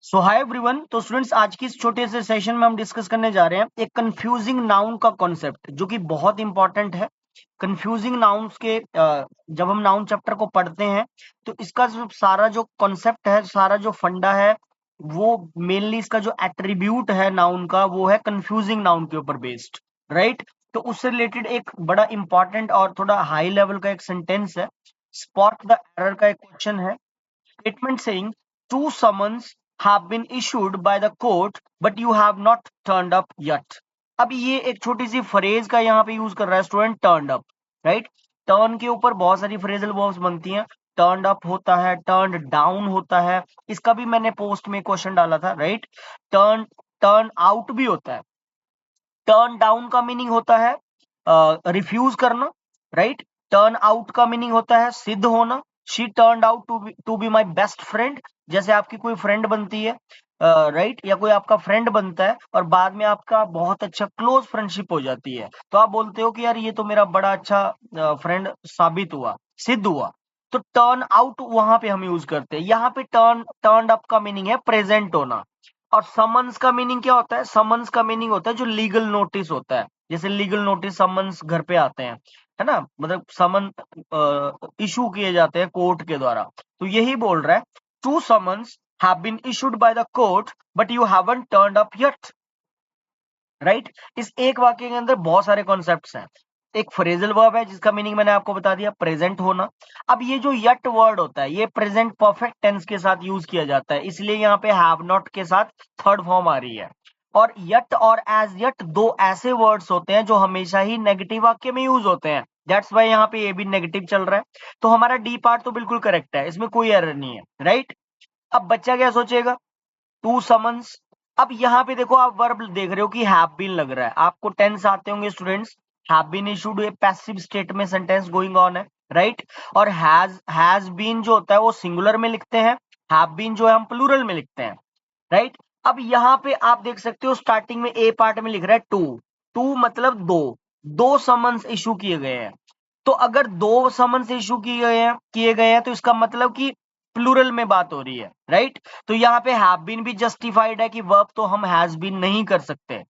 सो hi everyone. तो students, आज की इस छोटे से सेशन में हम डिस्कस करने जा रहे हैं एक कंफ्यूजिंग नाउन का कॉन्सेप्ट, जो कि बहुत इंपॉर्टेंट है। कंफ्यूजिंग नाउन्स के जब हम नाउन चैप्टर को पढ़ते हैं तो इसका जो सारा जो कॉन्सेप्ट है, सारा जो फंडा है, वो मेनली इसका जो एट्रीब्यूट है नाउन का, वो है कंफ्यूजिंग नाउन के ऊपर बेस्ड, राइट। तो उससे रिलेटेड एक बड़ा इंपॉर्टेंट और थोड़ा हाई लेवल का एक सेंटेंस है। स्पॉट द एरर का एक क्वेश्चन है। Statement saying two summons have been issued by the court but you have not turned up yet। अब ये एक छोटी सी फ्रेज का यहाँ पे यूज कर रहा है student, turn up, right. Turn के ऊपर बहुत सारी फ्रेजल वर्ब्स बनती हैं। टर्न अप होता है, टर्न डाउन होता है। इसका भी मैंने पोस्ट में क्वेश्चन डाला था, राइट। टर्न टर्न आउट भी होता है। टर्न डाउन का मीनिंग होता है रिफ्यूज करना, राइट। टर्न आउट का मीनिंग होता है सिद्ध होना। She turn out to be my best friend. जैसे आपकी कोई फ्रेंड बनती है, राइट, या कोई आपका फ्रेंड बनता है और बाद में आपका बहुत अच्छा क्लोज फ्रेंडशिप हो जाती है, तो आप बोलते हो कि यार ये तो मेरा बड़ा अच्छा फ्रेंड साबित हुआ, सिद्ध हुआ। तो टर्न आउट वहां पे हम यूज करते हैं। यहाँ पे टर्न अप का मीनिंग है प्रेजेंट होना। और समन्स का मीनिंग क्या होता है? समन्स का मीनिंग होता है जो लीगल नोटिस होता है। जैसे लीगल नोटिस समन्स घर पे आते हैं, है ना, मतलब समन इशू किए जाते हैं कोर्ट के द्वारा। तो यही बोल रहा है, two summons have been issued by the court but you haven't turned up yet, right. इस एक वाक्य के अंदर बहुत सारे कॉन्सेप्ट्स हैं। एक फ्रेजल वर्ब है जिसका मीनिंग मैंने आपको बता दिया, प्रेजेंट होना। अब ये जो यट वर्ड होता है, ये प्रेजेंट परफेक्ट टेंस के साथ यूज किया जाता है, इसलिए यहाँ पे हैव नॉट के साथ थर्ड फॉर्म आ रही है। और यट और एज यट दो ऐसे वर्ड्स होते हैं जो हमेशा ही नेगेटिव वाक्य में यूज होते हैं। दैट्स वाई यहाँ पे ये भी नेगेटिव चल रहा है। तो हमारा डी पार्ट तो बिल्कुल करेक्ट है, इसमें कोई एरर नहीं है, राइट। अब बच्चा क्या सोचेगा? Two summons. अब यहाँ पे देखो, आप वर्ब देख रहे हो कि हैव बीन लग रहा है। आपको टेंस आते होंगे students. Have been issued a passive state में सेंटेंस गोइंग ऑन है, राइट। और हैज बीन जो होता है वो सिंगुलर में लिखते हैं, हैव बीन जो है हम प्लूरल में लिखते हैं, राइट। अब यहाँ पे आप देख सकते हो स्टार्टिंग में ए पार्ट में लिख रहा है टू। टू मतलब दो, दो समन्स इशू किए गए हैं। तो अगर दो समन्स इशू किए गए हैं तो इसका मतलब कि प्लूरल में बात हो रही है, राइट। तो यहाँ पे हैव बीन भी जस्टिफाइड है कि वर्ब तो हम हैज बीन नहीं कर सकते।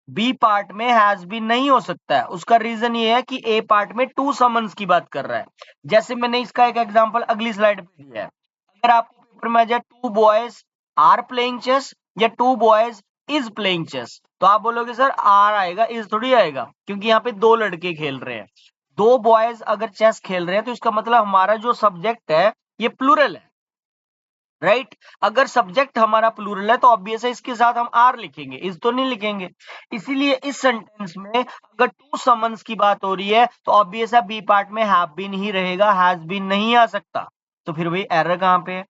बी पार्ट में हैज बीन नहीं हो सकता है। उसका रीजन ये है कि ए पार्ट में टू समन्स की बात कर रहा है। जैसे मैंने इसका एक एग्जांपल अगली स्लाइड पे दिया है। अगर आपको पेपर में आ जाए two boys are playing chess या two boys is playing chess, तो आप बोलोगे सर आर आएगा, इज थोड़ी आएगा, क्योंकि यहाँ पे दो लड़के खेल रहे हैं। दो बॉयज अगर चेस खेल रहे हैं तो इसका मतलब हमारा जो सब्जेक्ट है ये प्लूरल है, राइट। अगर सब्जेक्ट हमारा प्लूरल है तो ऑब्वियस है इसके साथ हम आर लिखेंगे, इस तो नहीं लिखेंगे। इसीलिए इस सेंटेंस में अगर टू समन्स की बात हो रही है तो ऑब्वियस है बी पार्ट में हैव बीन ही रहेगा, हैज बीन नहीं आ सकता। तो फिर वही एरर कहां पे है?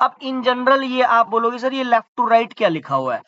अब इन जनरल ये आप बोलोगे सर ये लेफ्ट टू राइट क्या लिखा हुआ है?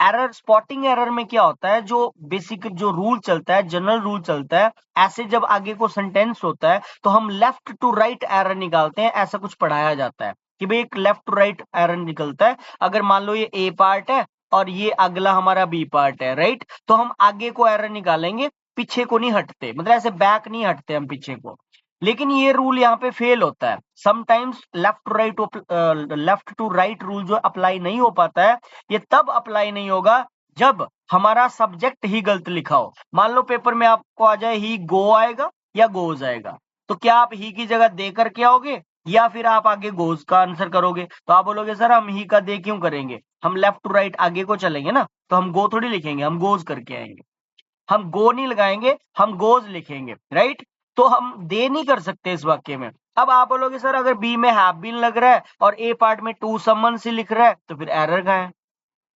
एरर, स्पॉटिंग एरर में क्या होता है, जो बेसिक जो रूल चलता है, जनरल रूल चलता है, ऐसे जब आगे को सेंटेंस होता है तो हम लेफ्ट टू राइट एरर निकालते हैं। ऐसा कुछ पढ़ाया जाता है कि भाई एक लेफ्ट टू राइट एरर निकलता है। अगर मान लो ये ए पार्ट है और ये अगला हमारा बी पार्ट है, राइट, तो हम आगे को एरर निकालेंगे, पीछे को नहीं हटते, मतलब ऐसे बैक नहीं हटते हम पीछे को। लेकिन ये रूल यहाँ पे फेल होता है sometimes. Left to right rule जो अप्लाई नहीं हो पाता है, ये तब अप्लाई नहीं होगा जब हमारा सब्जेक्ट ही गलत लिखा हो। मान लो पेपर में आपको आ जाए ही गो आएगा या गोज आएगा, तो क्या आप ही की जगह दे करके आओगे या फिर आप आगे गोज का आंसर करोगे? तो आप बोलोगे सर हम ही का दे क्यों करेंगे, हम लेफ्ट टू राइट आगे को चलेंगे ना, तो हम गो थोड़ी लिखेंगे, हम गोज करके आएंगे। हम गो नहीं लगाएंगे, हम गोज लिखेंगे, राइट। तो हम दे नहीं कर सकते इस वाक्य में। अब आप बोलोगे सर अगर बी में हैव बीन लग रहा है और ए पार्ट में टू समन से लिख रहा है तो फिर एरर कहाँ है?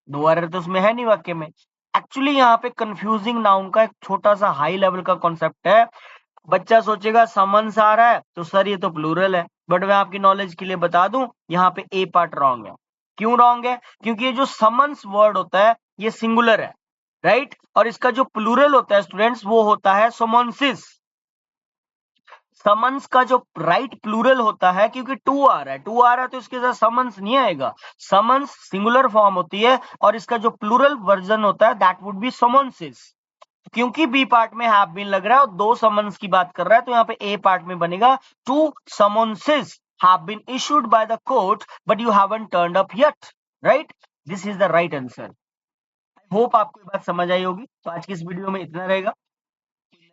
नो एरर तो उसमें है नहीं वाक्य में। एक्चुअली यहाँ पे कंफ्यूजिंग नाउन का एक छोटा सा हाई लेवल का कॉन्सेप्ट है। बच्चा सोचेगा समन्स आ रहा है तो सर ये तो प्लूरल है, बट मैं आपकी नॉलेज के लिए बता दूं यहाँ पे ए पार्ट रॉन्ग है। क्यों रॉन्ग है? क्योंकि ये जो समन्स वर्ड होता है ये सिंगुलर है, राइट। और इसका जो प्लूरल होता है स्टूडेंट्स वो होता है समन्सिस। समन्स का जो राइट प्लूरल होता है, क्योंकि टू आ रहा है, टू आ रहा है तो इसके साथ समन्स नहीं आएगा। समन्स सिंगुलर फॉर्म होती है और इसका जो प्लूरल वर्जन होता है दैट वुड बी समन्सिस। क्योंकि बी पार्ट में हैव बीन लग रहा है और दो समन्स की बात कर रहा है, तो यहाँ पे ए पार्ट में बनेगा two summonses have been issued by the court but you haven't turned up yet. Right, this is the right answer. I hope आपको ये बात समझ आई होगी। तो आज की इस वीडियो में इतना रहेगा।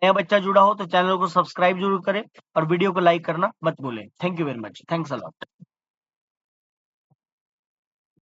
नया बच्चा जुड़ा हो तो चैनल को सब्सक्राइब जरूर करें और वीडियो को लाइक करना मत भूलें। Thank you very much, thanks a lot.